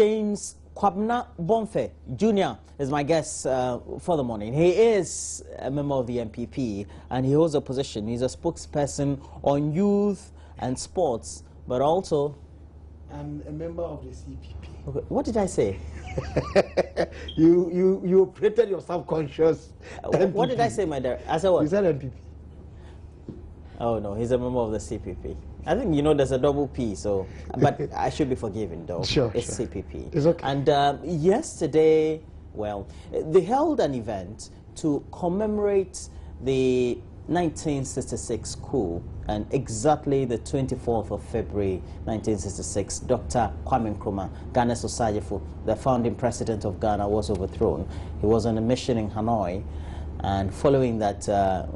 James Kwabna Bonfe Jr. is my guest for the morning. He is a member of the MPP and he holds a position. He's a spokesperson on youth and sports, but also... I'm a member of the CPP. Okay. What did I say? you operated your subconscious. What did I say, my dear? I said what? You said MPP. Oh no, he's a member of the CPP. I think you know there's a double P, so but I should be forgiven though. Sure, it's sure. CPP. It's okay. And yesterday, well, they held an event to commemorate the 1966 coup, and exactly the 24th of February 1966, Dr. Nkrumah, Ghana's Osajifo, the founding president of Ghana, was overthrown. He was on a mission in Hanoi, and following that,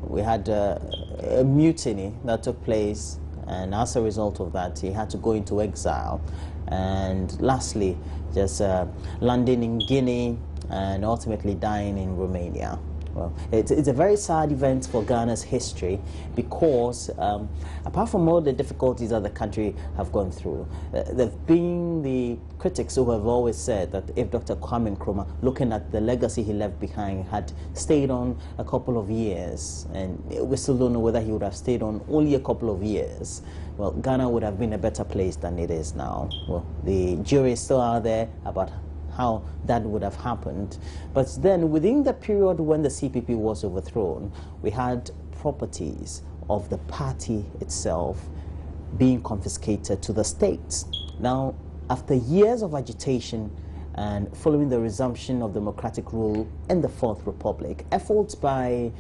we had a mutiny that took place, and as a result of that, he had to go into exile. And lastly, just landing in Guinea and ultimately dying in Romania. Well, it's a very sad event for Ghana's history because apart from all the difficulties that the country have gone through, there have been the critics who have always said that if Dr. Nkrumah, looking at the legacy he left behind, had stayed on a couple of years, and we still don't know whether he would have stayed on only a couple of years, well, Ghana would have been a better place than it is now. Well, the jury is still out there about how that would have happened. But then within the period when the CPP was overthrown, we had properties of the party itself being confiscated to the state. Now, after years of agitation and following the resumption of democratic rule in the Fourth Republic, efforts by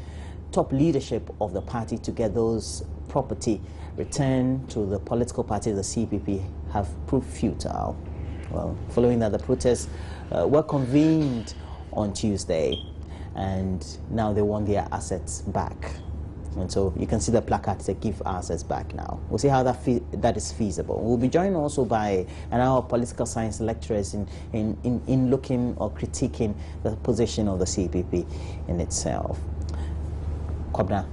top leadership of the party to get those property returned to the political party, the CPP, have proved futile. Well, following that, the protests were convened on Tuesday, and now they want their assets back. And so you can see the placards that give assets back now. We'll see how that is feasible. We'll be joined also by our political science lecturers in looking or critiquing the position of the CPP in itself. Kwabna,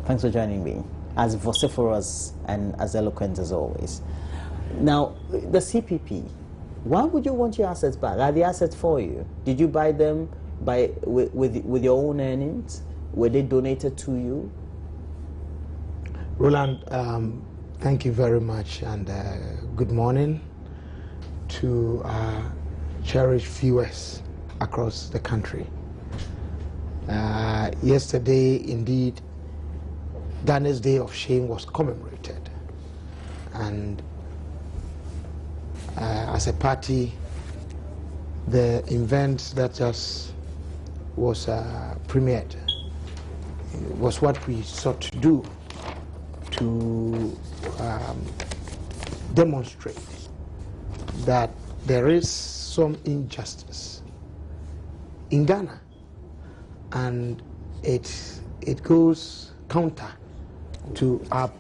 thanks for joining me. As vociferous and as eloquent as always. Now, the CPP, why would you want your assets back? Are the assets for you? Did you buy them with your own earnings? Were they donated to you? Roland, thank you very much, and good morning to our cherished viewers across the country. Yesterday, indeed, Ghana's Day of Shame was commemorated, and as a party, the event that just was premiered was what we sought to do, to demonstrate that there is some injustice in Ghana, and it goes counter to our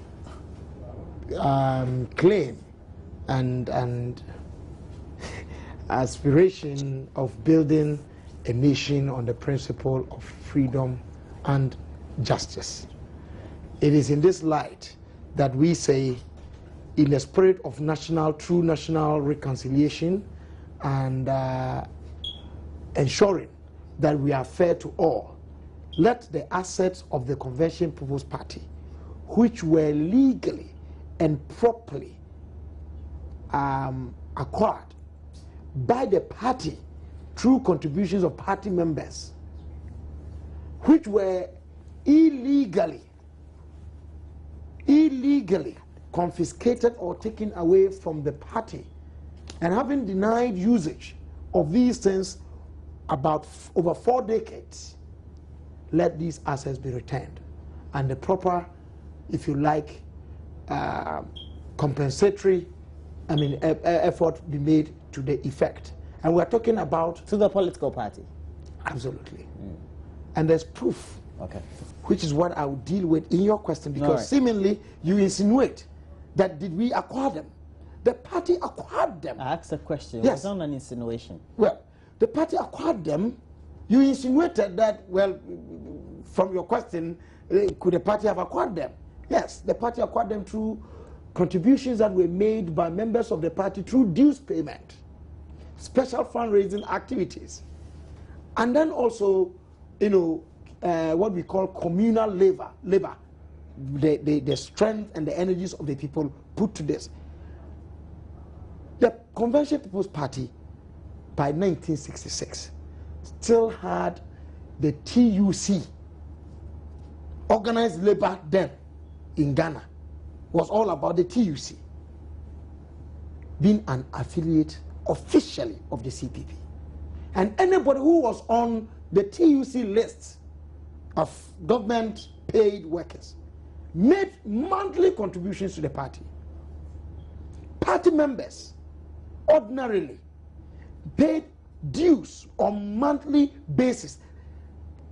claim and aspiration of building a nation on the principle of freedom and justice. It is in this light that we say, in the spirit of true national reconciliation and ensuring that we are fair to all, let the assets of the Convention People's Party, which were legally and properly acquired by the party through contributions of party members, which were illegally confiscated or taken away from the party, and having denied usage of these things about over 4 decades, let these assets be returned, and the proper, if you like, compensatory effort be made to the effect. And we're talking about... To the political party? Absolutely. And there's proof. Okay. Which is what I will deal with in your question, because seemingly you insinuate that did we acquire them? The party acquired them. I asked a question. Yes. It was not an insinuation. Well, the party acquired them. You insinuated that, well, from your question, could the party have acquired them? Yes, the party acquired them through contributions that were made by members of the party through dues payment. special fundraising activities, and then also, what we call communal labor, the strength and the energies of the people put to this. The Convention People's Party, by 1966, still had the TUC, organized labor then in Ghana, was all about the TUC being an affiliate officially of the CPP. And anybody who was on the TUC list of government paid workers made monthly contributions to the party. Party members ordinarily paid dues on monthly basis.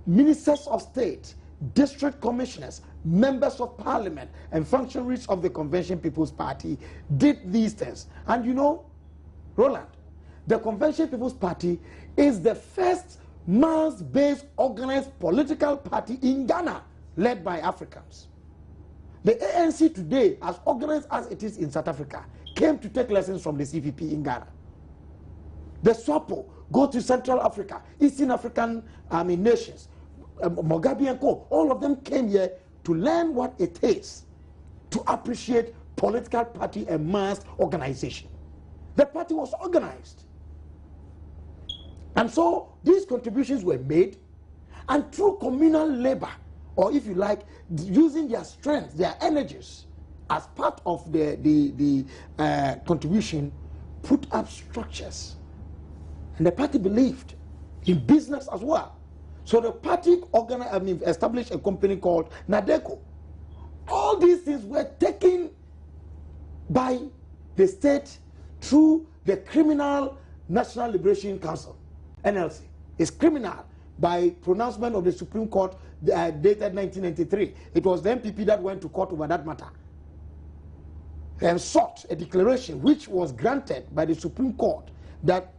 Ministers of state, district commissioners, members of parliament, and functionaries of the Convention People's Party did these things. And you know, Roland, the Convention People's Party is the first mass-based organized political party in Ghana, led by Africans. The ANC today, as organized as it is in South Africa, came to take lessons from the CPP in Ghana. The SWAPO go to Central Africa, Eastern African nations, Mugabe and co. All of them came here to learn what it is to appreciate political party and mass organization. The party was organized. And so these contributions were made, and through communal labor, or if you like, using their strength, their energies, as part of the contribution, put up structures. And the party believed in business as well. So the party established a company called Nadeco. All these things were taken by the state through the Criminal National Liberation Council, NLC. It's criminal by pronouncement of the Supreme Court dated 1993. It was the MPP that went to court over that matter and sought a declaration which was granted by the Supreme Court that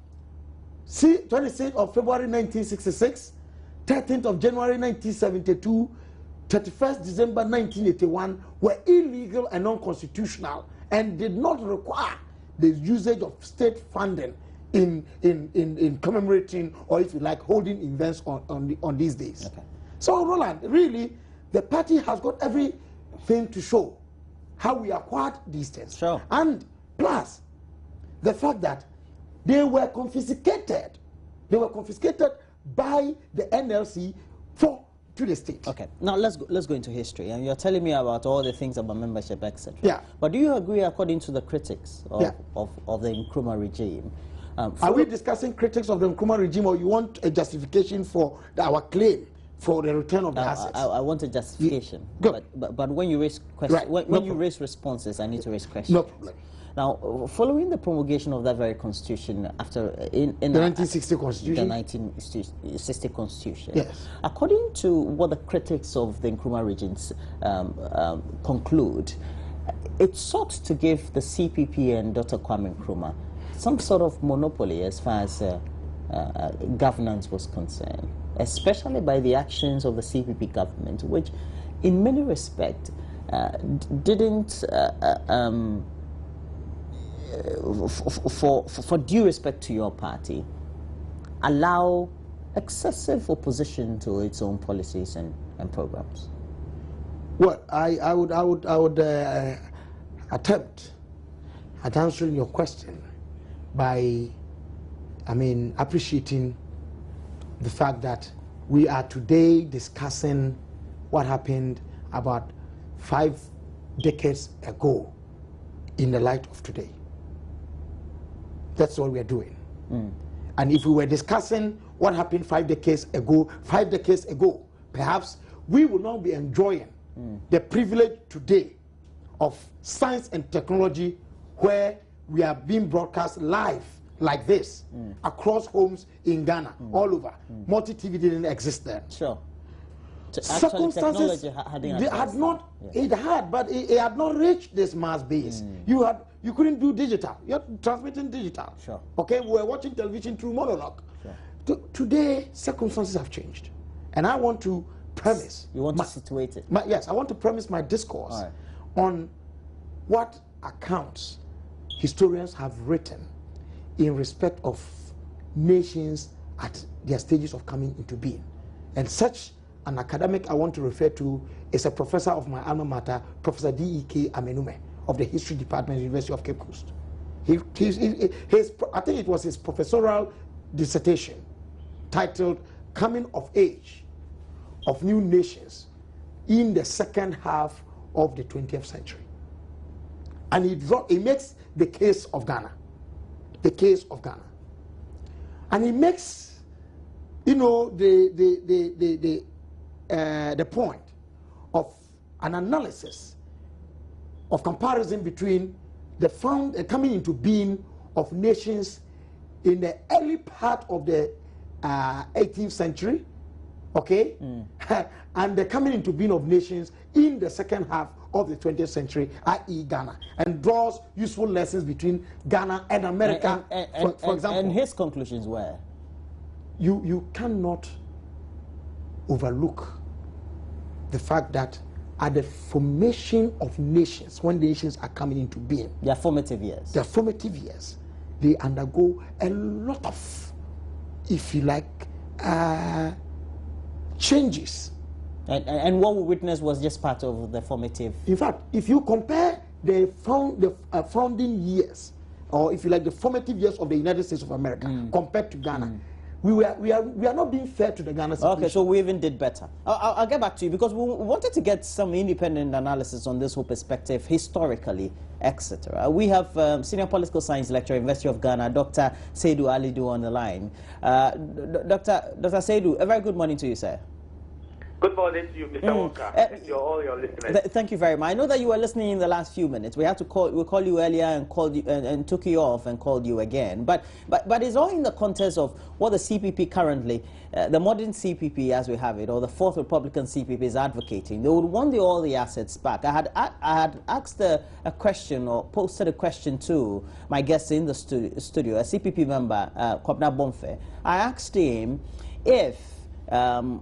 26th of February 1966, 13th of January 1972, 31st December 1981 were illegal and non-constitutional and did not require the usage of state funding in commemorating, or if you like, holding events on these days. Okay. So Roland, really, the party has got everything to show how we acquired these things. Sure. And plus, the fact that they were confiscated. They were confiscated by the NLC to the state. Okay. Now let's go into history. And you're telling me about all the things about membership, etc. Yeah. But do you agree, according to the critics of the Nkrumah regime? Are we discussing critics of the Nkrumah regime, or you want a justification for our claim for the return of the assets? I want a justification. Good. But when you raise questions, right. when you raise responses, I need to raise questions. No problem. Now, following the promulgation of that very constitution in the 1960 constitution, the 1960 constitution, yes. According to what the critics of the Nkrumah regime conclude, it sought to give the CPP and Dr. Kwame Nkrumah some sort of monopoly as far as governance was concerned, especially by the actions of the CPP government, which in many respects didn't for due respect to your party, allow excessive opposition to its own policies and programs? Well, I would attempt at answering your question by, appreciating the fact that we are today discussing what happened about 5 decades ago in the light of today. That's what we are doing. And if we were discussing what happened 5 decades ago, perhaps we would not be enjoying the privilege today of science and technology, where we are being broadcast live like this across homes in Ghana, all over. Multi-TV didn't exist then. Sure. Circumstances it had, but it had not reached this mass base. You couldn't do digital. You're transmitting digital. Sure. Okay, we were watching television through monologue. Sure. Today, circumstances have changed, and I want to premise. You want to situate it? Yes, I want to premise my discourse on what accounts historians have written in respect of nations at their stages of coming into being. And such an academic I want to refer to is a professor of my alma mater, Professor D.E.K. Amenume of the History Department, University of Cape Coast. I think it was his professorial dissertation titled Coming of Age of New Nations in the Second Half of the 20th Century. And he makes the case of Ghana. The case of Ghana. And he makes, you know, the point of an analysis of comparison between the coming into being of nations in the early part of the 18th century, okay, and the coming into being of nations in the second half of the 20th century, i.e. Ghana, and draws useful lessons between Ghana and America, for example. And his conclusions were? You cannot overlook the fact that at the formation of nations, when nations are coming into being, their formative years, they undergo a lot of, if you like, changes. And what we witnessed was just part of the formative. In fact, if you compare the founding years, or if you like, the formative years of the United States of America compared to Ghana, we are not being fair to the Ghana situation. Okay, so we even did better. I'll get back to you because we wanted to get some independent analysis on this whole perspective, historically, etc. We have senior political science lecturer, University of Ghana, Dr. Seydou Alidu on the line. Dr. Seydou, a very good morning to you, sir. Good morning to you, Mr. Walker, and to all your listeners. Thank you very much. I know that you were listening in the last few minutes. We had to call you earlier and called you and took you off and called you again. But it's all in the context of what the CPP currently, the modern CPP as we have it, or the Fourth Republican CPP is advocating. They would want all the assets back. I had asked a question or posted a question to my guest in the studio, a CPP member, Kwabna Bonfe. I asked him if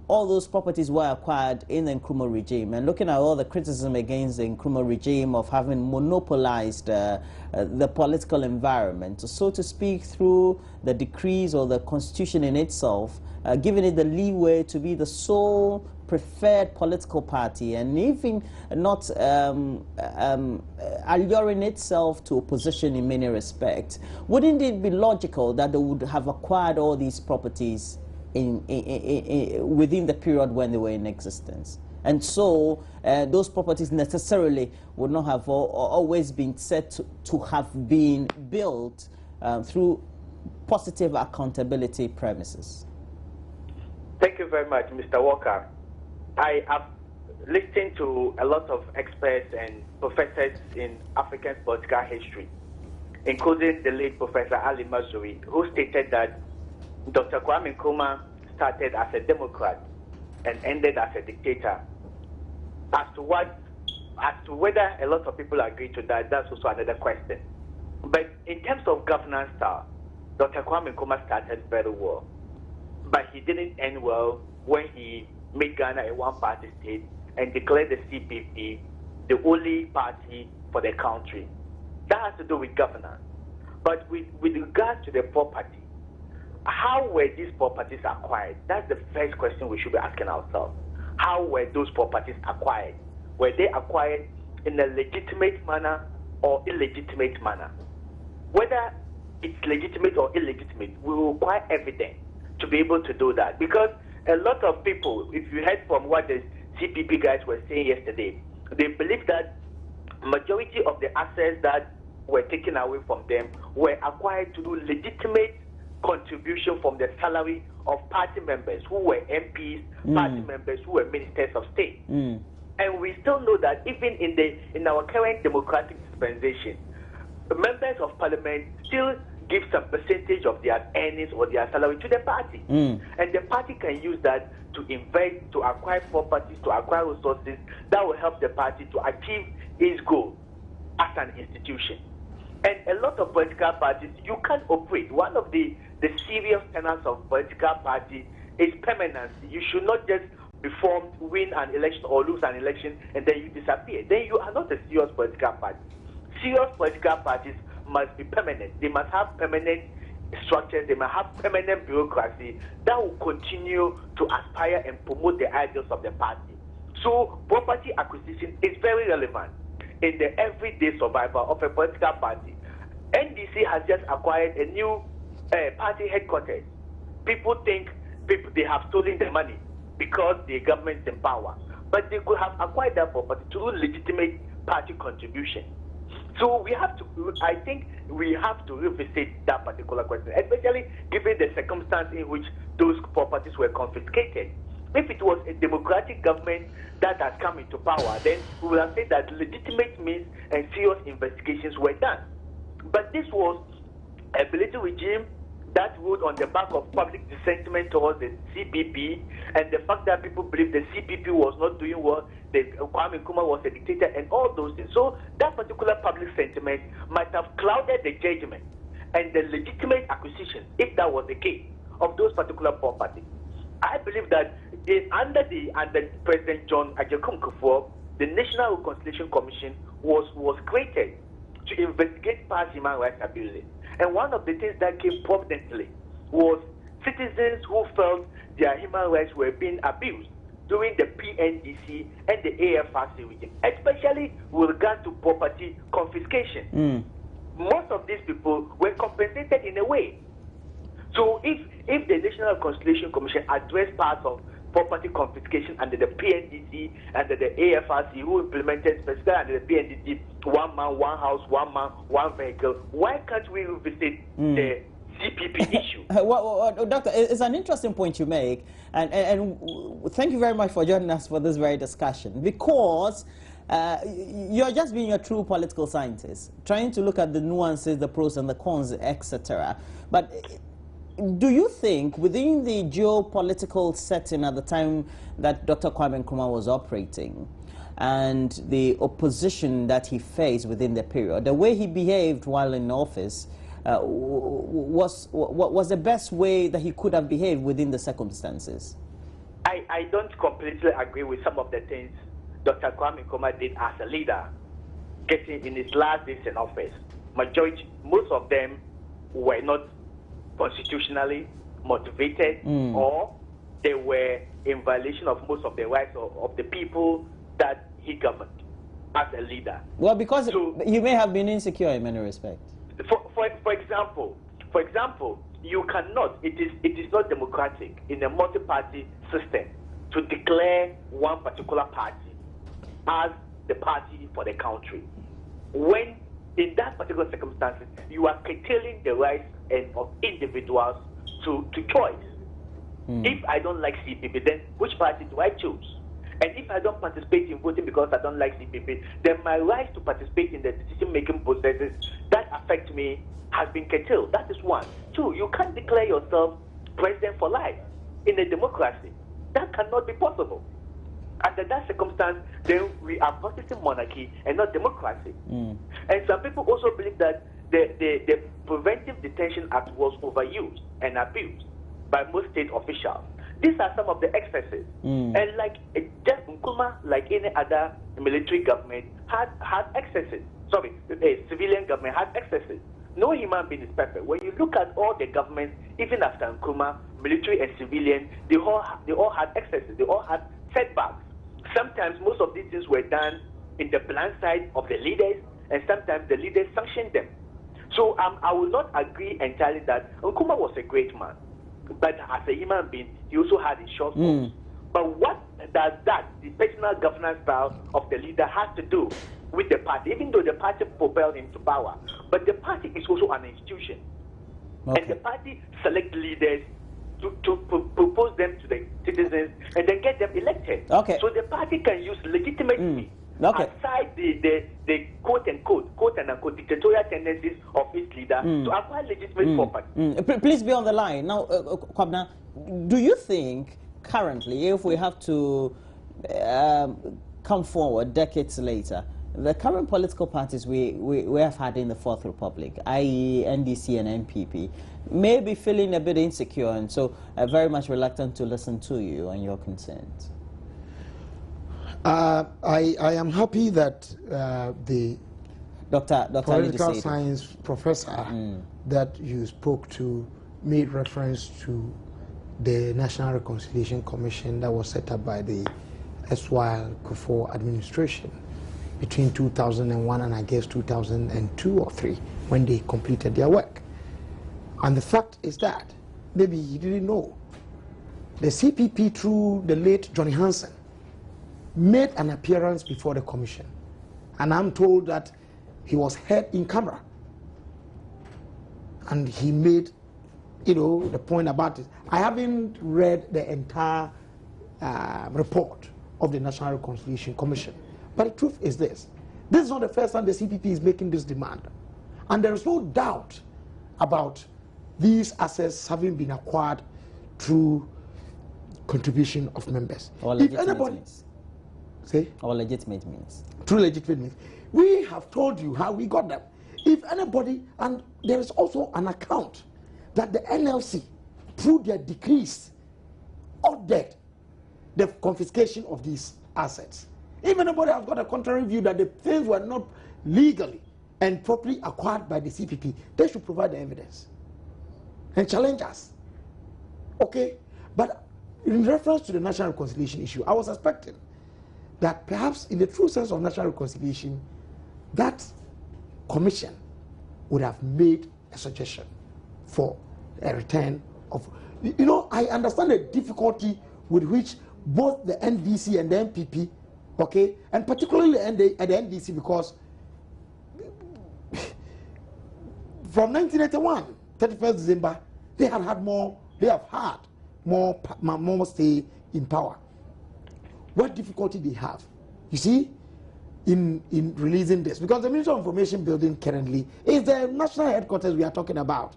all those properties were acquired in the Nkrumah regime, and looking at all the criticism against the Nkrumah regime of having monopolized the political environment, so to speak, through the decrees or the constitution in itself, giving it the leeway to be the sole preferred political party and even not alluring itself to opposition in many respects. Wouldn't it be logical that they would have acquired all these properties within the period when they were in existence? And so those properties necessarily would not have always been said to have been built through positive accountability premises. Thank you very much, Mr. Walker. I have listened to a lot of experts and professors in African political history, including the late Professor Ali Mazrui, who stated that Dr. Kwame Nkrumah started as a Democrat and ended as a dictator. As to whether a lot of people agree to that, that's also another question. But in terms of governance style, Dr. Kwame Nkrumah started very well, but he didn't end well when he made Ghana a one-party state and declared the CPP the only party for the country. That has to do with governance. But with regards to the property, how were these properties acquired? That's the first question we should be asking ourselves. How were those properties acquired? Were they acquired in a legitimate manner or illegitimate manner? Whether it's legitimate or illegitimate, we will require evidence to be able to do that. Because a lot of people, if you heard from what the CPP guys were saying yesterday, they believe that majority of the assets that were taken away from them were acquired to do legitimate contribution from the salary of party members who were MPs, party members who were ministers of state. And we still know that even in our current democratic dispensation, members of parliament still give some percentage of their earnings or their salary to the party. And the party can use that to invest, to acquire properties, to acquire resources that will help the party to achieve its goal as an institution. And a lot of political parties, you can't operate. One of the serious tenets of political party is permanency. You should not just be formed, win an election or lose an election, and then you disappear. Then you are not a serious political party. Serious political parties must be permanent. They must have permanent structures, they might have permanent bureaucracy that will continue to aspire and promote the ideals of the party. So property acquisition is very relevant in the everyday survival of a political party. NDC has just acquired a new party headquarters. People think they have stolen the money because the government's in power, but they could have acquired that property through legitimate party contribution. So I think we have to revisit that particular question, especially given the circumstance in which those properties were confiscated. If it was a democratic government that has come into power, then we would have said that legitimate means and serious investigations were done. But this was a military regime that ruled on the back of public dissentiment towards the CPP, and the fact that people believed the CPP was not doing well, Kwame Nkrumah was a dictator, and all those things. So that particular public sentiment might have clouded the judgment and the legitimate acquisition, if that was the case, of those particular properties. I believe that under President John Agyekum Kufuor, the National Reconciliation Commission was created to investigate past human rights abuses. And one of the things that came providently was citizens who felt their human rights were being abused during the PNDC and the AFRC regime, especially with regard to property confiscation. Most of these people were compensated in a way. So if the National Reconciliation Commission addressed parts of property confiscation under the PNDC, under the AFRC, who implemented specifically under the PNDC, one man, one house, one man, one vehicle, why can't we revisit the CPP issue? Well, Doctor, it's an interesting point you make, and thank you very much for joining us for this very discussion, because you're just being a true political scientist, trying to look at the nuances, the pros and the cons, etc. But do you think within the geopolitical setting at the time that Dr. Kwame Nkrumah was operating and the opposition that he faced within the period, the way he behaved while in office was the best way that he could have behaved within the circumstances? I don't completely agree with some of the things Dr. Kwame Nkrumah did as a leader, getting in his last days in office. Most of them were not constitutionally motivated, or they were in violation of most of the rights of the people that he governed as a leader. Well, because you may have been insecure in many respects. For example, you cannot, it is not democratic in a multi-party system to declare one particular party as the party for the country. When in that particular circumstances, you are curtailing the rights of individuals to choice. If I don't like CPP, then which party do I choose? And if I don't participate in voting because I don't like CPP, then my right to participate in the decision-making processes that affect me has been curtailed. That is one. Two, you can't declare yourself president for life in a democracy. That cannot be possible. Under that circumstance, then we are practicing monarchy and not democracy. And some people also believe that the Preventive Detention Act was overused and abused by most state officials. These are some of the excesses. And like just Nkrumah, like any other military government, had excesses. Sorry, a civilian government had excesses. No human being is perfect. When you look at all the governments, even after Nkrumah, military and civilian, they all had excesses. They all had setbacks. Sometimes most of these things were done in the blind side of the leaders, and sometimes the leaders sanctioned them. So I will not agree entirely that Nkrumah was a great man, but as a human being, he also had his shortfalls. But what does that, the personal governance style of the leader, has to do with the party, even though the party propelled him to power? But the party is also an institution. And the party select leaders to propose them to the citizens and then get them elected. So the party can use legitimacy aside the quote unquote dictatorial tendencies of its leader to acquire legitimate property. Please be on the line. Now, Kwabna, do you think currently, if we have to come forward decades later, the current political parties we have had in the Fourth Republic, i.e. NDC and NPP, may be feeling a bit insecure and so very much reluctant to listen to you and your concerns? I am happy that the Dr. political science professor that you spoke to made reference to the National Reconciliation Commission that was set up by the SY Kufuor administration between 2001 and I guess 2002 or 3 when they completed their work. And the fact is that, maybe you didn't know, the CPP through the late Johnny Hansen made an appearance before the commission. And I'm told that he was heard in camera. And he made, you know, the point about it. I haven't read the entire report of the National Reconciliation Commission. But the truth is this. This is not the first time the CPP is making this demand. And there is no doubt about these assets having been acquired through contribution of members. Or if anybody means. Say? Or legitimate means. Through legitimate means. We have told you how we got them. If anybody, and there is also an account that the NLC, through their decrees, ordered the confiscation of these assets. If anybody has got a contrary view that the things were not legally and properly acquired by the CPP, they should provide the evidence and challenge us. Okay? But in reference to the national reconciliation issue, I was expecting that perhaps in the true sense of national reconciliation, that commission would have made a suggestion for a return of, you know, I understand the difficulty with which both the NDC and the NPP, okay, and particularly at the NDC, because from 1981, 31st December, they have had more stay in power. What difficulty they have, you see, in releasing this? Because the Ministry of Information Building currently is the national headquarters we are talking about.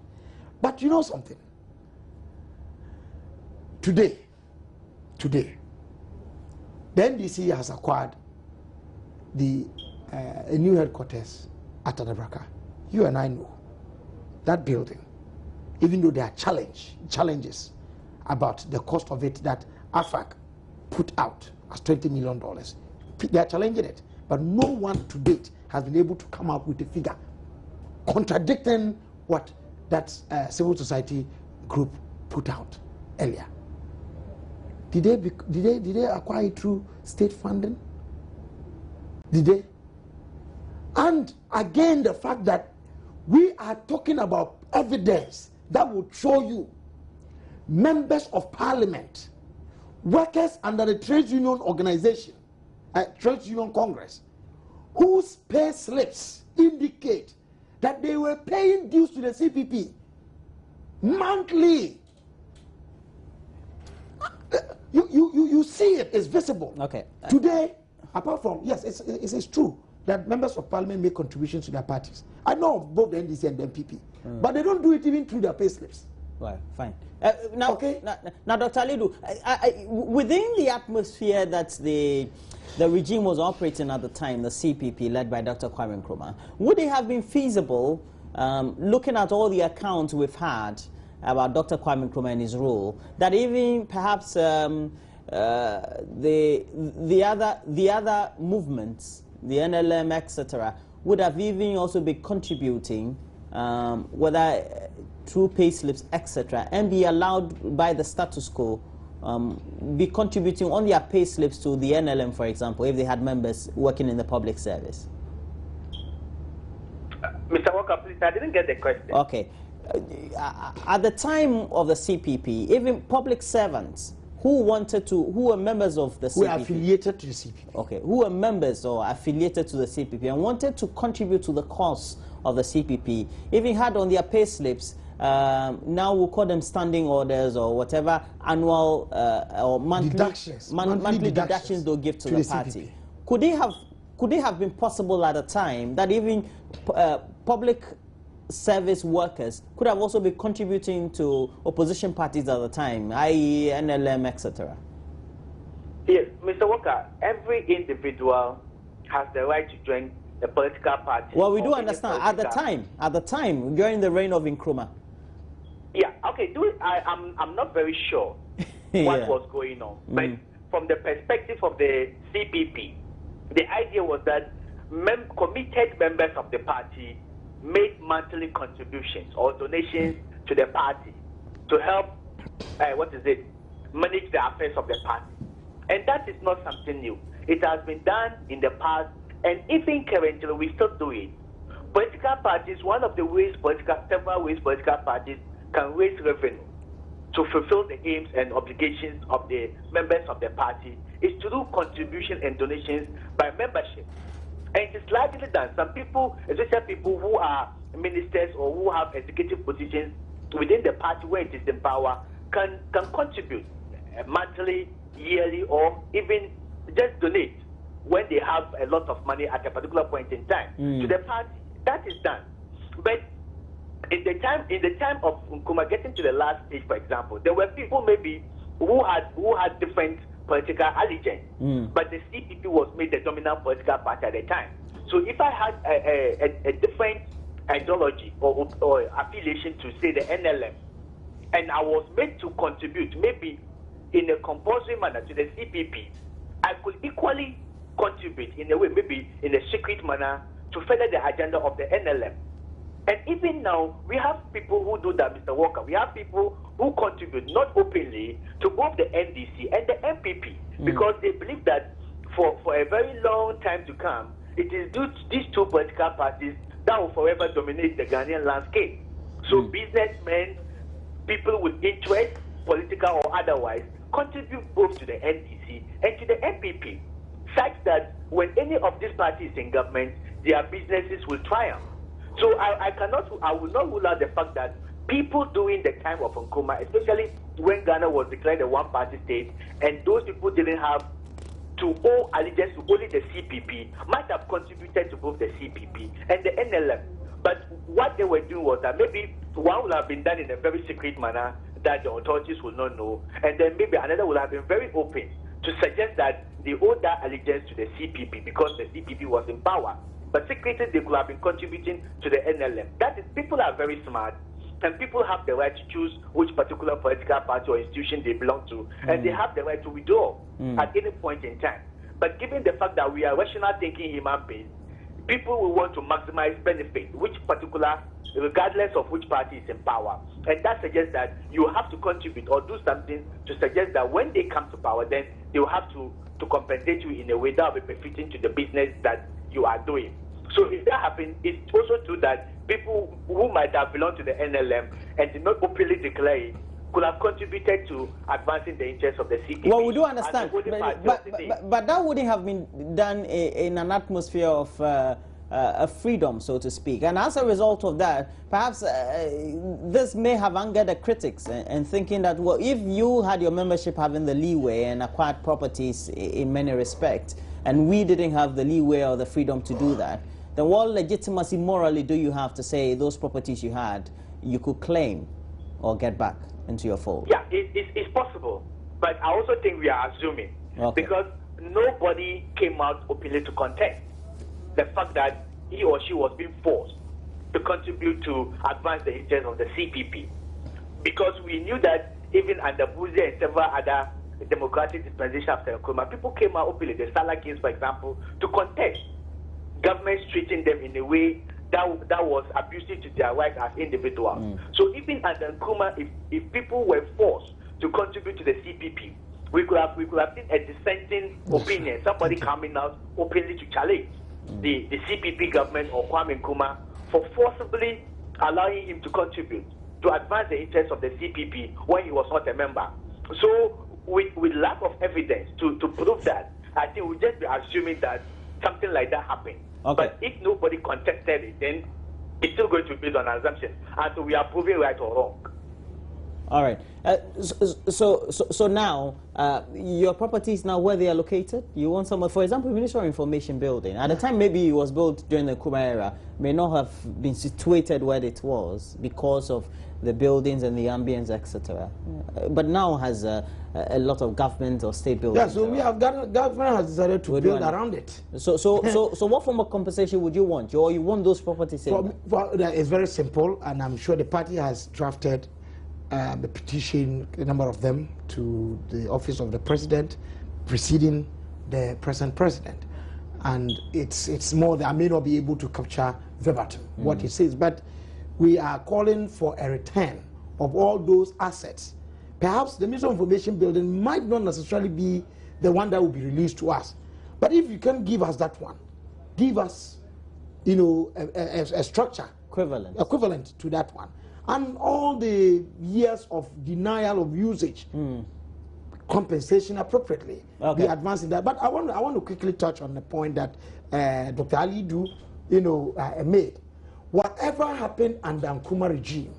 But you know something? Today, the NDC has acquired a new headquarters at Adabraka. You and I know that building, even though there are challenges about the cost of it that AFAC put out as $20 million. They are challenging it, but no one to date has been able to come up with a figure contradicting what that civil society group put out earlier. Did they acquire it through state funding? Did they? And again, the fact that we are talking about evidence that would show you members of parliament, workers under the trade union organization, trade union congress, whose pay slips indicate that they were paying dues to the CPP monthly. You see it, it's visible. Okay. Today, apart from, yes, it's true that members of parliament make contributions to their parties. I know of both the NDC and the MPP, but they don't do it even through their pay slips. Well, fine. Now, Dr. Alidu, within the atmosphere that the regime was operating at the time, the CPP, led by Dr. Nkrumah, would it have been feasible, looking at all the accounts we've had about Dr. Nkrumah and his role, that even perhaps the other movements, the NLM, etc., would have even also been contributing, whether through pay slips, etc., and be allowed by the status quo, be contributing on their pay slips to the NLM, for example, if they had members working in the public service? Mr. Walker, please, I didn't get the question. Okay. At the time of the CPP, even public servants who were members of the CPP, who are affiliated to the CPP, okay, who were members or affiliated to the CPP and wanted to contribute to the cause of the CPP, even had on their pay slips, now we'll call them standing orders or whatever, annual or monthly deductions they'll give to the party. Could it have been possible at a time that even public service workers could have also been contributing to opposition parties at the time, i.e. NLM, etc.? Yes, Mr. Walker, every individual has the right to join a political party. Well, we do understand. At the time, during the reign of Nkrumah. Yeah, okay, I'm not very sure what was going on. But from the perspective of the CPP, the idea was that committed members of the party made monthly contributions or donations to the party to help, manage the affairs of the party. And that is not something new. It has been done in the past, and even currently we still do it. Political parties, several ways political parties can raise revenue to fulfill the aims and obligations of the members of the party is to do contribution and donations by membership. And it is largely done. Some people, especially people who are ministers or who have executive positions within the party where it is in power, can contribute monthly, yearly, or even just donate when they have a lot of money at a particular point in time to the party. That is done. But in the time of Nkrumah getting to the last stage, for example, there were people maybe who had different political allegiance, but the CPP was made the dominant political party at the time. So if I had a different ideology or affiliation to, say, the NLM, and I was made to contribute maybe in a compulsory manner to the CPP, I could equally contribute in a way, maybe in a secret manner, to further the agenda of the NLM. And even now, we have people who do that, Mr. Walker. We have people who contribute, not openly, to both the NDC and the MPP, because they believe that for a very long time to come, it is these two political parties that will forever dominate the Ghanaian landscape. So businessmen, people with interest, political or otherwise, contribute both to the NDC and to the MPP, such that when any of these parties in government, their businesses will triumph. So I will not rule out the fact that people during the time of Nkrumah, especially when Ghana was declared a one-party state, and those people didn't have to owe allegiance to only the CPP, might have contributed to both the CPP and the NLM. But what they were doing was that maybe one would have been done in a very secret manner that the authorities will not know, and then maybe another would have been very open to suggest that they owed that allegiance to the CPP because the CPP was in power. But secretly, they could have been contributing to the NLM. That is, people are very smart, and people have the right to choose which particular political party or institution they belong to, and they have the right to withdraw at any point in time. But given the fact that we are rational thinking human beings, people will want to maximize benefit, which particular, regardless of which party is in power. And that suggests that you have to contribute or do something to suggest that when they come to power, then they will have to compensate you in a way that will be befitting to the business that you are doing. So if that happens, it's also true that people who might have belonged to the NLM and did not openly declare it could have contributed to advancing the interests of the CPP. Well, we do understand, but that wouldn't have been done in an atmosphere of freedom, so to speak. And as a result of that, perhaps this may have angered the critics and thinking that, well, if you had your membership having the leeway and acquired properties in many respects, and we didn't have the leeway or the freedom to do that, then what legitimacy morally do you have to say those properties you had, you could claim or get back into your fold? Yeah, it's possible. But I also think we are assuming. Okay. Because nobody came out openly to contest the fact that he or she was being forced to contribute to advance the interests of the CPP. Because we knew that even under Buzi and several other democratic dispensation after Nkrumah, people came out openly, the Salah case, for example, to contest governments treating them in a way that was abusive to their rights as individuals. So even under Nkrumah, if people were forced to contribute to the CPP, we could have seen a dissenting opinion, somebody coming out openly to challenge the CPP government or Kwame Nkrumah for forcibly allowing him to contribute to advance the interests of the CPP when he was not a member. So with lack of evidence to prove that, I think we'll just be assuming that something like that happened. Okay. But if nobody contested it, then it's still going to be based on assumption. And so we are proving right or wrong. All right. So now, your properties now, where they are located? You want some, for example, Ministry of Information building. At the time, maybe it was built during the Nkrumah era, may not have been situated where it was because of the buildings and the ambience, etc. But now has a lot of government or state buildings. Yeah, so we have government has decided to build around it. So what form of compensation would you want? Or you want those properties? It's very simple, and I'm sure the party has drafted the petition, a number of them, to the office of the president, preceding the present president. and it's more that I may not be able to capture verbatim what he says, but we are calling for a return of all those assets. Perhaps the Ministry of Information building might not necessarily be the one that will be released to us, but if you can give us that one, give us, you know, a structure equivalent to that one, and all the years of denial of usage, compensation appropriately, be advancing that. But I want to quickly touch on the point that Dr. Ali Du, you know, made. Whatever happened under Nkrumah regime,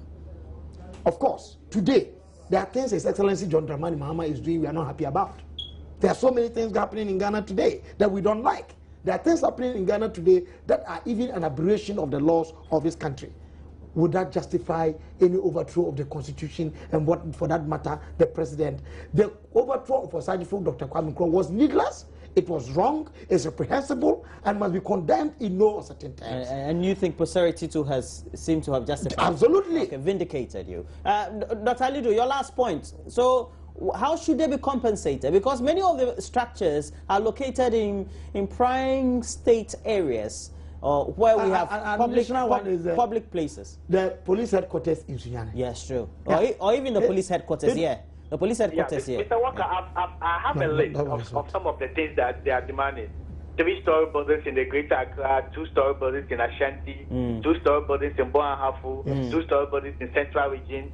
of course, today there are things His Excellency John Dramani Mahama is doing we are not happy about. There are so many things happening in Ghana today that we don't like. There are things happening in Ghana today that are even an aberration of the laws of this country. Would that justify any overthrow of the constitution and what, for that matter, the president? The overthrow of Osajifo Dr. Kwame Nkrumah was needless, it was wrong, it's reprehensible, and must be condemned in no uncertain terms. And you think posterity too seemed to have justified? Absolutely. Okay, vindicated you. Dr. Alidu, your last point. So, how should they be compensated? Because many of the structures are located in prime state areas, where we have public places. The police headquarters in Sunyani. Yes, true. Yeah. Or even the police headquarters here. The police headquarters here. Mr. Walker, I have a list of some of the things that they are demanding. 3-story buildings in the Greater Accra, 2-story buildings in Ashanti, 2-story buildings in Boahafu, 2-story buildings in Central Region,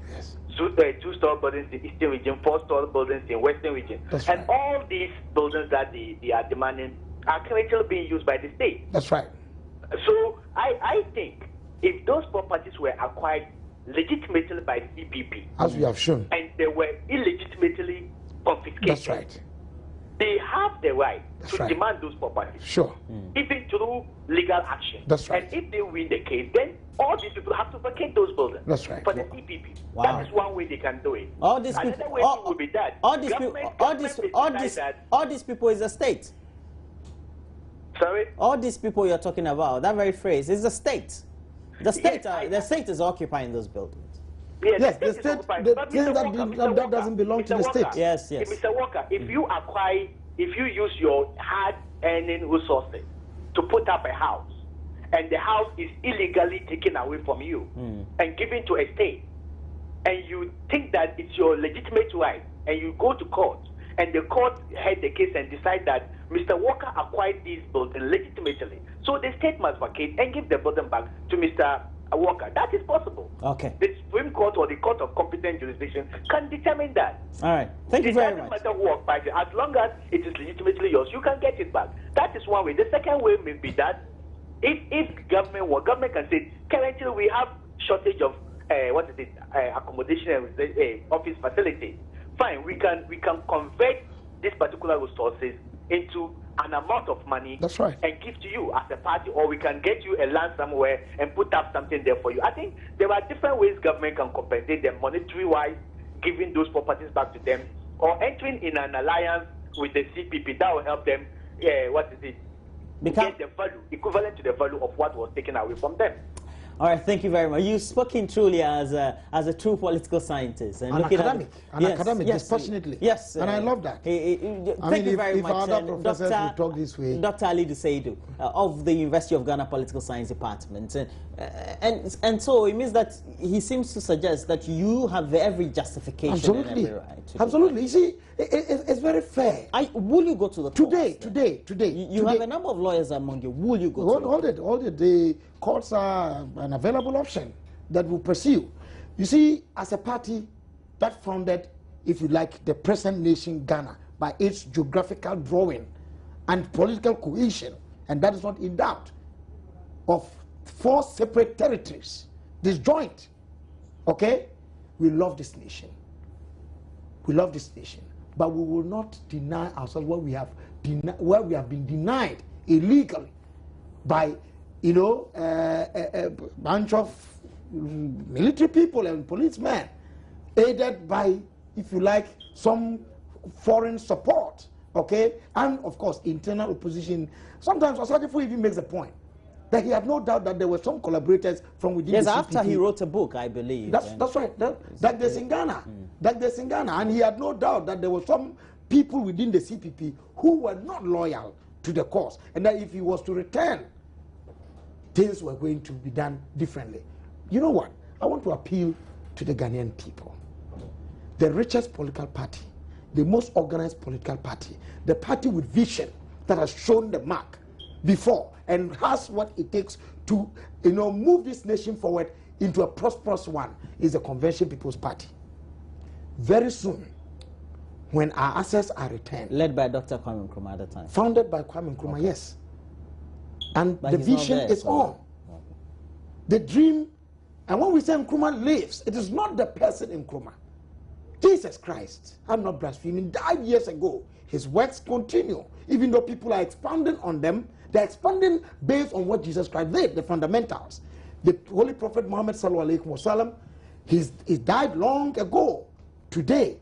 2-story buildings in Eastern Region, 4-story buildings in Western Region. And all these buildings that they are demanding are currently being used by the state. That's right. So I think if those properties were acquired legitimately by CPP, as we have shown, and they were illegitimately confiscated, that's right, they have the right to demand those properties. Sure. Even through legal action. That's right. And if they win the case, then all these people have to vacate those buildings. That's right. For the CPP. Wow. That is one way they can do it. All these Another people, way will be that all these people is the state. Sorry? All these people you're talking about, that very phrase, is the state. The state is occupying those buildings. Yes, the state, that doesn't belong to the state. Yes, yes. Mr. Walker, if you acquire, if you use your hard-earning resources to put up a house, and the house is illegally taken away from you and given to a state, and you think that it's your legitimate right, and you go to court, and the court heard the case and decide that Mr. Walker acquired these buildings legitimately, so the state must vacate and give the building back to Mr. Walker. That is possible. Okay. The Supreme Court or the Court of Competent Jurisdiction can determine that. All right. Thank you very much. It doesn't matter who occupies it. As long as it is legitimately yours, you can get it back. That is one way. The second way may be that if government can say, currently we have shortage of accommodation and office facilities. Fine, we can convert these particular resources into an amount of money, that's right, and give to you as a party, or we can get you a land somewhere and put up something there for you. I think there are different ways government can compensate them monetary-wise, giving those properties back to them, or entering in an alliance with the CPP that will help them, get the value equivalent to the value of what was taken away from them. All right, thank you very much. You've spoken truly as a true political scientist. And academic, dispassionately. Yes. And I love that. Thank you very much. Other professors will talk this way. Dr. Ali Seidu of the University of Ghana Political Science Department. And so it means that he seems to suggest that you have every justification. Absolutely. And every right. Absolutely. You see, it's very fair. Will you go to the courts? Today. You have a number of lawyers among you. Will you go Hold it. The courts are an available option that will pursue. You see, as a party that founded, if you like, the present nation Ghana by its geographical drawing and political cohesion, and that is not in doubt, of 4 separate territories, disjoint, okay? We love this nation. We love this nation. But we will not deny ourselves where we have been denied illegally by, a bunch of military people and policemen, aided by, if you like, some foreign support, okay? And, of course, internal opposition. Sometimes Osajifo even makes a point that he had no doubt that there were some collaborators from within the CPP. Yes, after he wrote a book, I believe. That's right. That there's in Ghana. And he had no doubt that there were some people within the CPP who were not loyal to the cause, and that if he was to return, things were going to be done differently. You know what? I want to appeal to the Ghanaian people. The richest political party, the most organized political party, the party with vision that has shown the mark before and has what it takes to, move this nation forward into a prosperous one, is the Convention People's Party. Very soon, when our assets are returned, led by Dr. Kwame Nkrumah at the time, founded by Kwame Nkrumah, okay. Yes, and but the vision is on. The dream, and when we say Nkrumah lives, it is not the person Nkrumah. Jesus Christ, I'm not blaspheming, died years ago. His works continue, even though people are expanding on them. They're expanding based on what Jesus Christ did, the fundamentals. The Holy Prophet Muhammad sallallahu alaihi wasallam, he died long ago. Today,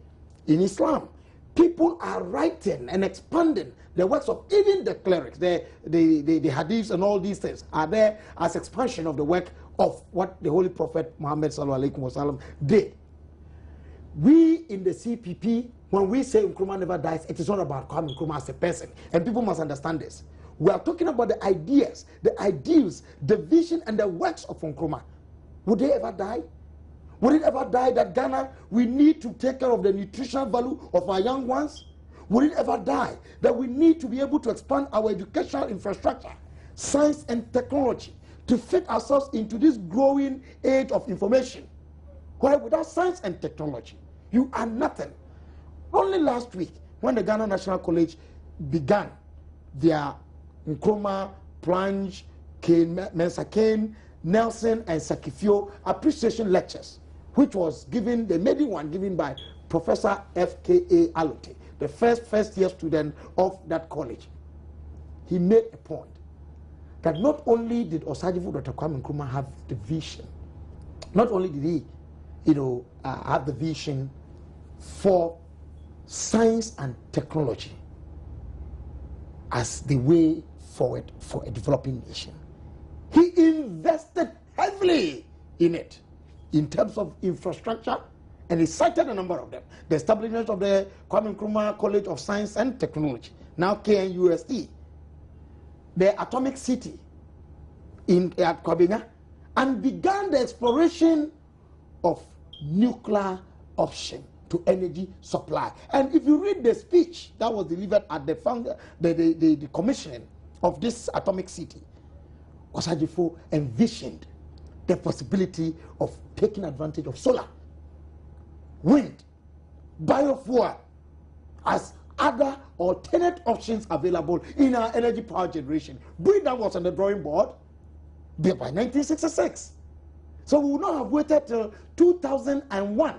in Islam, people are writing and expanding the works of even the clerics, the hadiths and all these things are there as expansion of the work of what the Holy Prophet Muhammad sallallahu alaihi wasallam did. We in the CPP, when we say Nkrumah never dies, it is not about Kwame Nkrumah as a person, and people must understand this. We are talking about the ideas, the ideals, the vision, and the works of Nkrumah. Would they ever die? Would it ever die that Ghana, we need to take care of the nutritional value of our young ones? Would it ever die that we need to be able to expand our educational infrastructure, science and technology, to fit ourselves into this growing age of information? Where without science and technology, you are nothing. Only last week, when the Ghana National College began their Nkrumah, Plange, Mensa Kane, Nelson, and Sakifio appreciation lectures, which was given, the maiden one given by Professor F.K.A. Alote, the first year student of that college. He made a point that not only did Osagyefo Dr. Kwame Nkrumah have the vision, not only did he have the vision for science and technology as the way forward for a developing nation. He invested heavily in it in terms of infrastructure, and he cited a number of them. The establishment of the Kwame Nkrumah College of Science and Technology, now KNUST, the Atomic City at Kwabena, and began the exploration of nuclear option to energy supply. And if you read the speech that was delivered at the commissioning of this atomic city, Osagyefo envisioned the possibility of taking advantage of solar, wind, biofuel as other alternate options available in our energy power generation. That was on the drawing board by 1966. So we would not have waited till 2001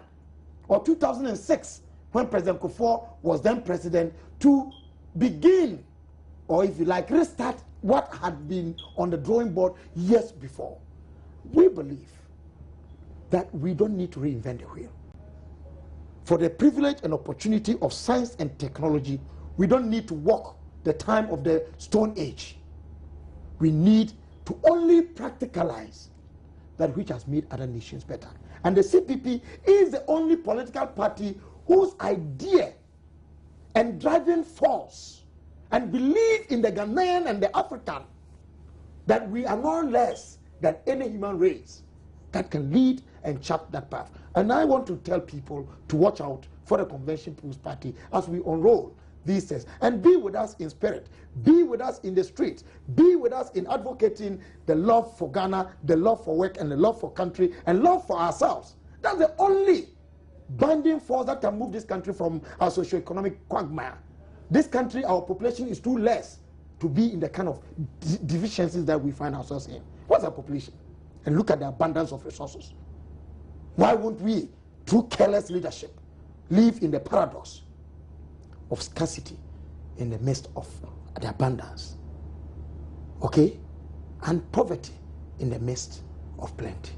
or 2006 when President Kufuor was then president to begin, or if you like, restart what had been on the drawing board years before. We believe that we don't need to reinvent the wheel. For the privilege and opportunity of science and technology, we don't need to walk the time of the Stone Age. We need to only practicalize that which has made other nations better. And the CPP is the only political party whose idea and driving force and belief in the Ghanaian and the African that we are no less than any human race that can lead and chart that path. And I want to tell people to watch out for the Convention People's Party as we unroll these things, and be with us in spirit, be with us in the streets, be with us in advocating the love for Ghana, the love for work, and the love for country, and love for ourselves. That's the only binding force that can move this country from our socioeconomic quagmire. This country, our population is too less to be in the kind of deficiencies that we find ourselves in. What's our population? And look at the abundance of resources. Why won't we, through careless leadership, live in the paradox of scarcity in the midst of the abundance, okay, and poverty in the midst of plenty?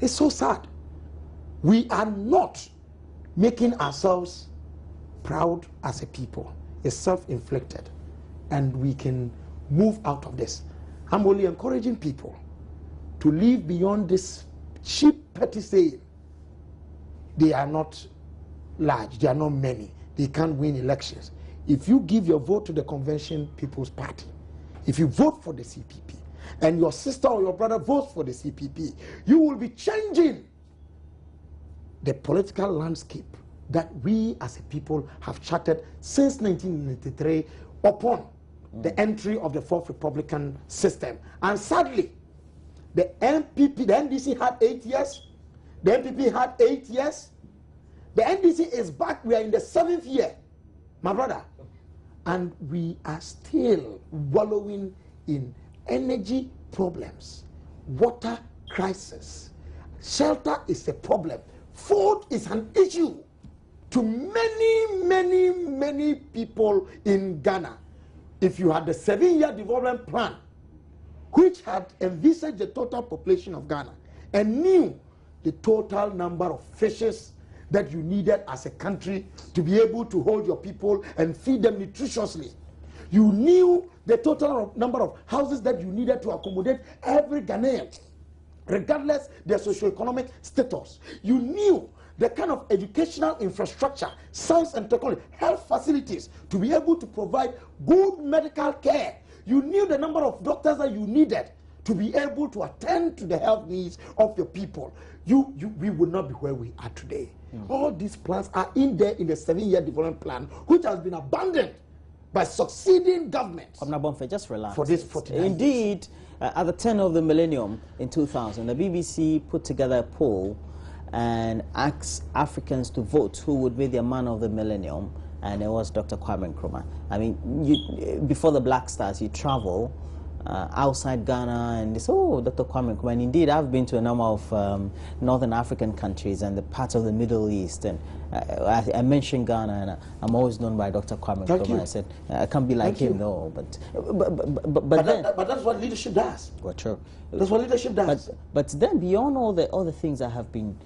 It's so sad. We are not making ourselves proud as a people. It's self-inflicted, and we can move out of this. I'm only encouraging people to live beyond this cheap, petty saying. They are not large, they are not many, they can't win elections. if you give your vote to the Convention People's Party, if you vote for the CPP, and your sister or your brother votes for the CPP, you will be changing the political landscape that we as a people have charted since 1993 upon the entry of the Fourth Republican system. And sadly, the NDC had 8 years, the NPP had 8 years, the NDC is back, we are in the 7th year, my brother, and we are still wallowing in energy problems, water crisis, shelter is a problem, food is an issue to many people in Ghana. If you had the 7-year development plan, which had envisaged the total population of Ghana and knew the total number of fishes that you needed as a country to be able to hold your people and feed them nutritiously, you knew the total number of houses that you needed to accommodate every Ghanaian, regardless their socioeconomic status. You knew the kind of educational infrastructure, science and technology, health facilities to be able to provide good medical care. You knew the number of doctors that you needed to be able to attend to the health needs of your people. We would not be where we are today. All these plans are in there in the 7-year development plan, which has been abandoned by succeeding governments. Just relax. For this 49 Indeed, at the turn of the millennium in 2000, the BBC put together a poll and asked Africans to vote who would be their man of the millennium, and it was Dr. Kwame Nkrumah. I mean, before the Black Stars, you travel outside Ghana and they say, oh, Dr. Kwame Nkrumah. And indeed, I've been to a number of northern African countries and the parts of the Middle East, and I mentioned Ghana, and I'm always known by Dr. Kwame Nkrumah. I said, I can't be like him, no, but that's what leadership does. Well, true. That's what leadership does. But then, beyond all the things that have been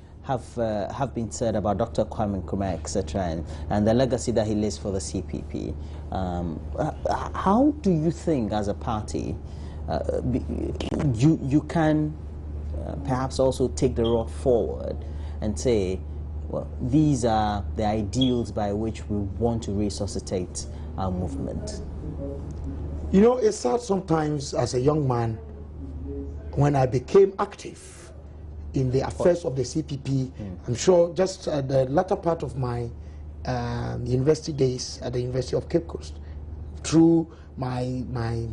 said about Dr. Kwame Nkrumah, etc., and the legacy that he lays for the CPP, how do you think, as a party, you can perhaps also take the road forward and say, well, these are the ideals by which we want to resuscitate our movement? You know, it's sad sometimes as a young man, when I became active in the affairs of the CPP, I'm sure just the latter part of my university days at the University of Cape Coast, through my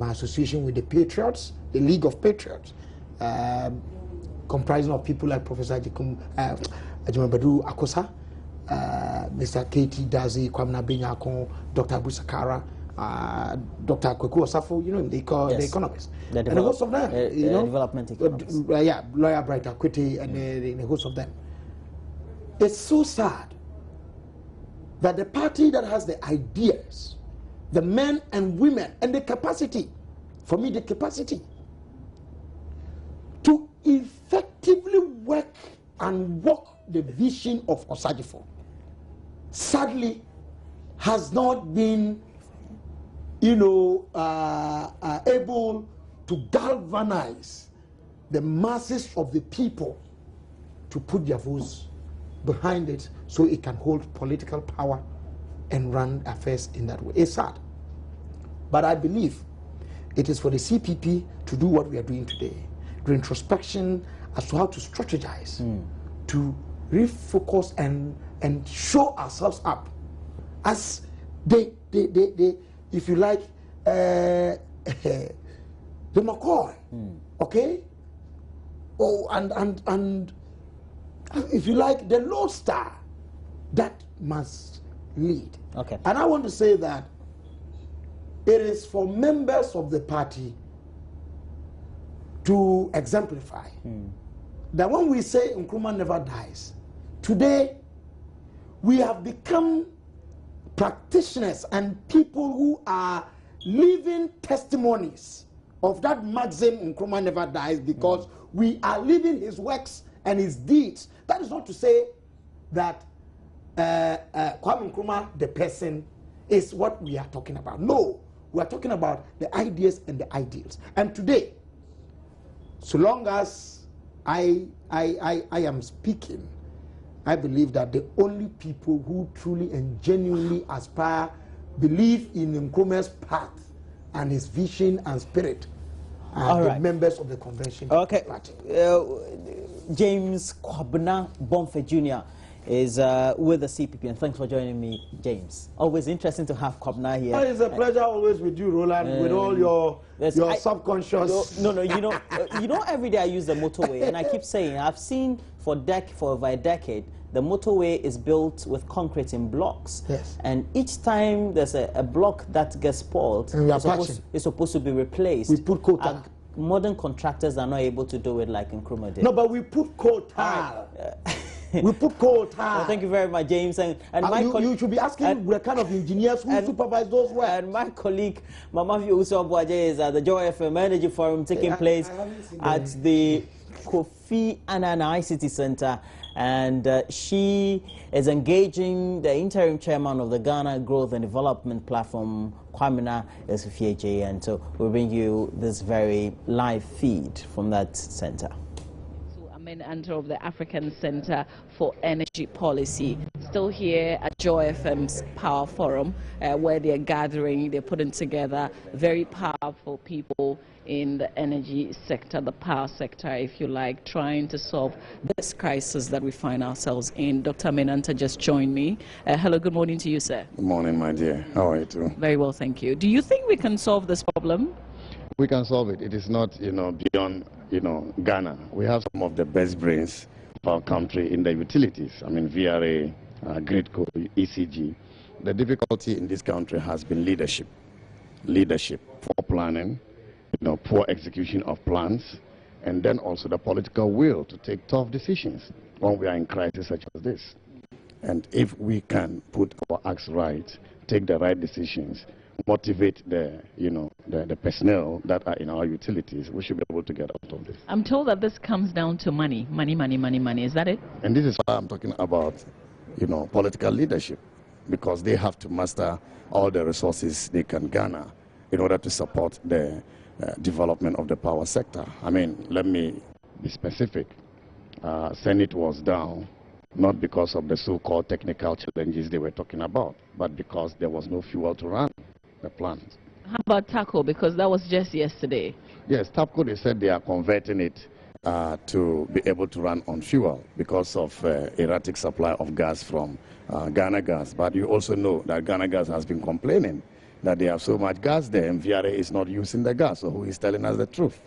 association with the Patriots, the League of Patriots, comprising of people like Professor Ajimabadu Akosa, Mr. K.T. Dazi, Kwamna Binyako, Dr. Abu Sakara, Dr. Kweku Osafo, you know, the economists, and the host of them, you know, development economists, Lawyer Bright Akwete, and the host of them. It's so sad that the party that has the ideas, the men and women, and the capacity, for me, the capacity to effectively work and walk the vision of Osagifo, sadly, has not been, you know, able to galvanize the masses of the people to put their votes behind it so it can hold political power and run affairs in that way. It's sad. But I believe it is for the CPP to do what we are doing today, the introspection as to how to strategize, to refocus and show ourselves up as they if you like, the McCoy, okay? Oh, and if you like, the lodestar that must lead. Okay. And I want to say that it is for members of the party to exemplify that when we say Nkrumah never dies, today we have become practitioners and people who are living testimonies of that maxim, Nkrumah never dies, because we are living his works and his deeds. That is not to say that Kwame Nkrumah, the person, is what we are talking about. No, we are talking about the ideas and the ideals. And today, so long as I am speaking, I believe that the only people who truly and genuinely aspire believe in Nkrumah's path and his vision and spirit are the members of the convention party. James Kwabena Bonfe Jr. is with the CPP, and thanks for joining me, James. Always interesting to have Kwabena here. Oh, it's a pleasure always with you, Roland, with all your subconscious. No, you know, every day I use the motorway, and I keep saying I've seen for over a decade. The motorway is built with concrete in blocks. Yes. And each time there's a block that gets spoiled, it's supposed to be replaced. We put coal tar. Modern contractors are not able to do it like Nkrumah did. No, but we put coal tar. We put coal tar. Well, thank you very much, James. And you should be asking what kind of engineers who supervise those work. And my colleague, Mama Uso Abwaje, is at the Joy FM Energy Forum taking place at the Kofi Annan ICT Center. And she is engaging the interim chairman of the Ghana Growth and Development Platform, Kwamina Esufieje, and so we'll bring you this very live feed from that center. Amen Antor of the African Center for Energy Policy, still here at Joy FM's Power Forum, where they're gathering, they're putting together very powerful people in the energy sector, the power sector, if you like, trying to solve this crisis that we find ourselves in. Dr. Menanta just joined me. Hello, good morning to you, sir. Good morning, my dear. How are you too? Very well, thank you. Do you think we can solve this problem? We can solve it. It is not, beyond, Ghana. We have some of the best brains of our country in the utilities. I mean, VRA, GridCo, ECG. The difficulty in this country has been leadership. Leadership, poor planning, poor execution of plans, and then also the political will to take tough decisions when we are in crisis such as this. And if we can put our acts right, take the right decisions, motivate the personnel that are in our utilities, we should be able to get out of this. I'm told that this comes down to money. Money. Is that it? And this is why I'm talking about, political leadership, because they have to master all the resources they can garner in order to support the development of the power sector. I mean, let me be specific. Senate was down not because of the so-called technical challenges they were talking about, but because there was no fuel to run the plant. How about TACO? Because that was just yesterday. Yes, TAPCO, they said they are converting it to be able to run on fuel because of erratic supply of gas from Ghana Gas. But you also know that Ghana Gas has been complaining that they have so much gas there and VRA is not using the gas. So who is telling us the truth?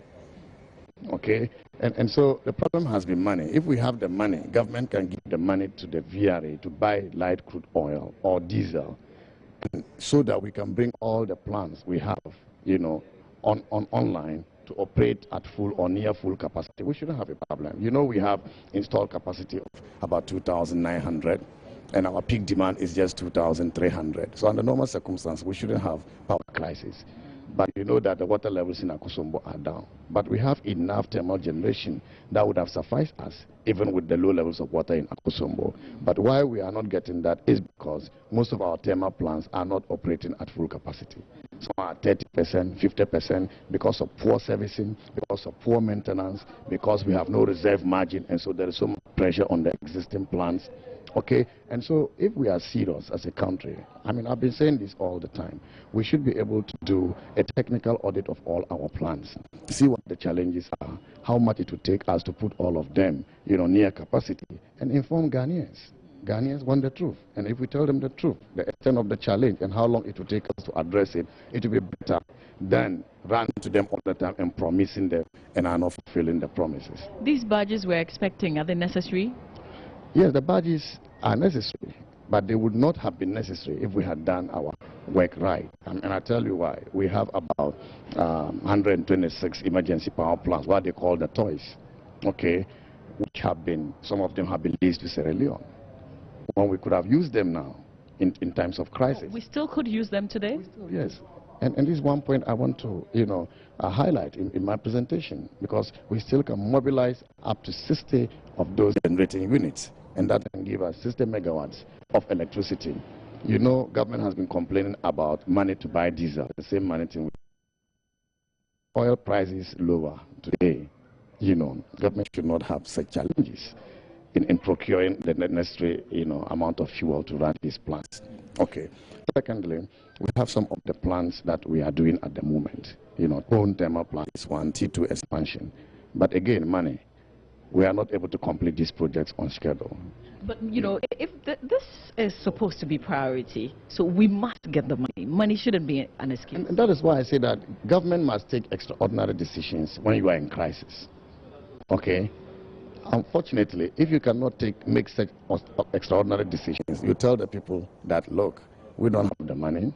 Okay, and so the problem has been money. If we have the money, government can give the money to the VRA to buy light crude oil or diesel, so that we can bring all the plants we have, online to operate at full or near full capacity. We shouldn't have a problem. We have installed capacity of about 2,900, and our peak demand is just 2,300. So under normal circumstances, we shouldn't have power crisis. But you know that the water levels in Akosombo are down. But we have enough thermal generation that would have sufficed us, even with the low levels of water in Akosombo. But why we are not getting that is because most of our thermal plants are not operating at full capacity. Some are 30%, 50% because of poor servicing, because of poor maintenance, because we have no reserve margin, and so there is so much pressure on the existing plants. Okay, and so if we are serious as a country, I mean, I've been saying this all the time, we should be able to do a technical audit of all our plants, see what the challenges are, how much it would take us to put all of them, near capacity, and inform Ghanaians. Ghanaians want the truth, and if we tell them the truth, the extent of the challenge and how long it will take us to address it, it will be better than running to them all the time and promising them and are not fulfilling the promises. These badges we're expecting, are they necessary? Yes, the badges are necessary, but they would not have been necessary if we had done our work right. And I tell you why. We have about 126 emergency power plants, what they call the toys, okay, which have been, some of them have been leased to Sierra Leone. Well, we could have used them now in times of crisis. We still could use them today? Yes. And this is one point I want to, highlight in my presentation, because we still can mobilize up to 60 of those generating units, and that can give us 60 megawatts of electricity. Government has been complaining about money to buy diesel, the same money to oil prices lower today. Government should not have such challenges. in procuring the necessary, amount of fuel to run these plants. Okay. Secondly, we have some of the plants that we are doing at the moment. Own thermal plants, one, T2 expansion. But again, money. We are not able to complete these projects on schedule. But, if this is supposed to be priority, so we must get the money. Money shouldn't be an excuse. And that is why I say that government must take extraordinary decisions when you are in crisis. Okay? Unfortunately, if you cannot make such extraordinary decisions, you tell the people that, look, we don't have the money,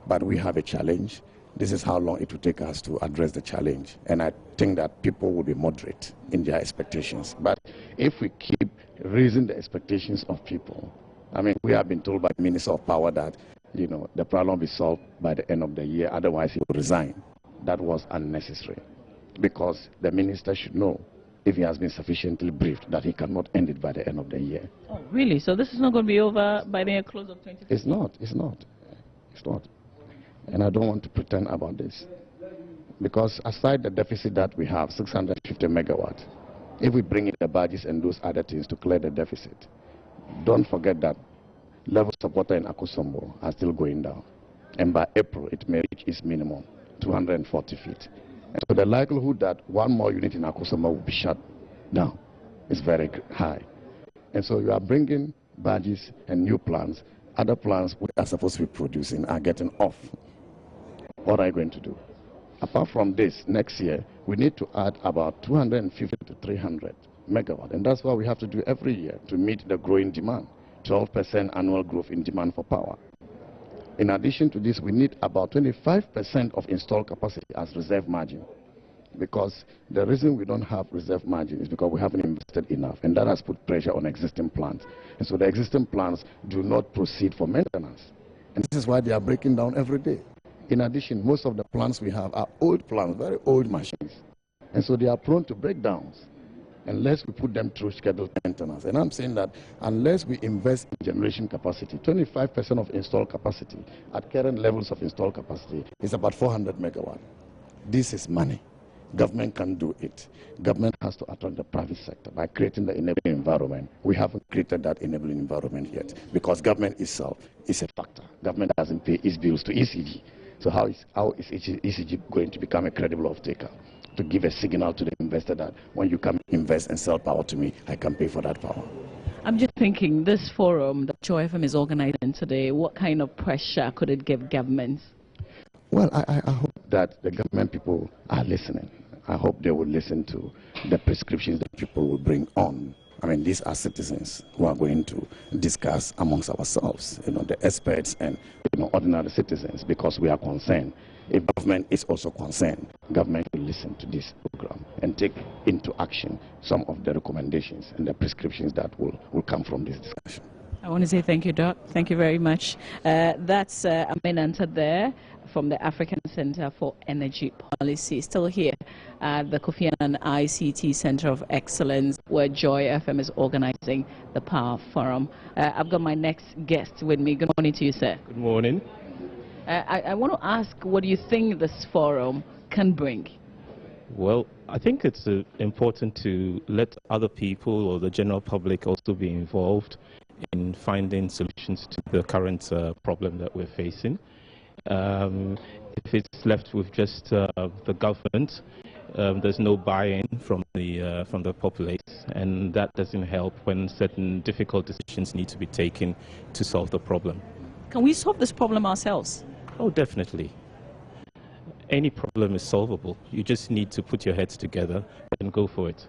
but we have a challenge. This is how long it will take us to address the challenge. And I think that people will be moderate in their expectations. But if we keep raising the expectations of people, we have been told by the Minister of Power that, the problem will be solved by the end of the year, otherwise he will resign. That was unnecessary, because the minister should know, if he has been sufficiently briefed, that he cannot end it by the end of the year. Oh, really? So this is not going to be over by the close of 2015? It's not. And I don't want to pretend about this. Because aside the deficit that we have, 650 megawatts, if we bring in the budgets and those other things to clear the deficit, don't forget that levels of water in Akusombo are still going down. And by April, it may reach its minimum, 240 feet. And so the likelihood that one more unit in Akusombo will be shut down is very high. And so you are bringing budgets and new plants. Other plants we are supposed to be producing are getting off. What are you going to do? Apart from this, next year, we need to add about 250 to 300 megawatts. And that's what we have to do every year to meet the growing demand, 12% annual growth in demand for power. In addition to this, we need about 25% of installed capacity as reserve margin. Because the reason we don't have reserve margin is because we haven't invested enough, and that has put pressure on existing plants. And so the existing plants do not proceed for maintenance. And this is why they are breaking down every day. In addition, most of the plants we have are old plants, very old machines. And so they are prone to breakdowns unless we put them through scheduled maintenance. And I'm saying that unless we invest in generation capacity, 25% of installed capacity at current levels of installed capacity is about 400 megawatts. This is money. Government can do it. Government has to attract the private sector by creating the enabling environment. We haven't created that enabling environment yet because government itself is a factor. Government doesn't pay its bills to ECG. So how is ECG going to become a credible off-taker? To give a signal to the investor that when you come invest and sell power to me, I can pay for that power. I'm just thinking, this forum that Joy FM is organizing today, what kind of pressure could it give governments? Well, I hope that the government people are listening. I hope they will listen to the prescriptions that people will bring on. These are citizens who are going to discuss amongst ourselves, the experts and ordinary citizens, because we are concerned. If government is also concerned, government will listen to this program and take into action some of the recommendations and the prescriptions that will come from this discussion. I want to say thank you, Doc. Thank you very much. That's Amin answered there from the African Center for Energy Policy. Still here at the Kofi Annan ICT Center of Excellence, where Joy FM is organizing the Power Forum. I've got my next guest with me. Good morning to you, sir. Good morning. I want to ask, what do you think this forum can bring? Well, I think it's important to let other people or the general public also be involved in finding solutions to the current problem that we're facing. If it's left with just the government, there's no buy-in from the populace, and that doesn't help when certain difficult decisions need to be taken to solve the problem. Can we solve this problem ourselves? Oh, definitely. Any problem is solvable. You just need to put your heads together and go for it.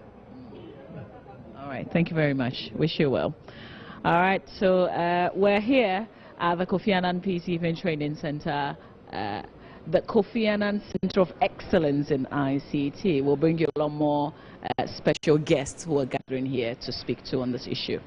All right, thank you very much. Wish you well. All right, so we're here at the Kofi Annan Peacekeeping Training Center, the Kofi Annan Center of Excellence in ICT. We'll bring you a lot more special guests who are gathering here to speak to on this issue.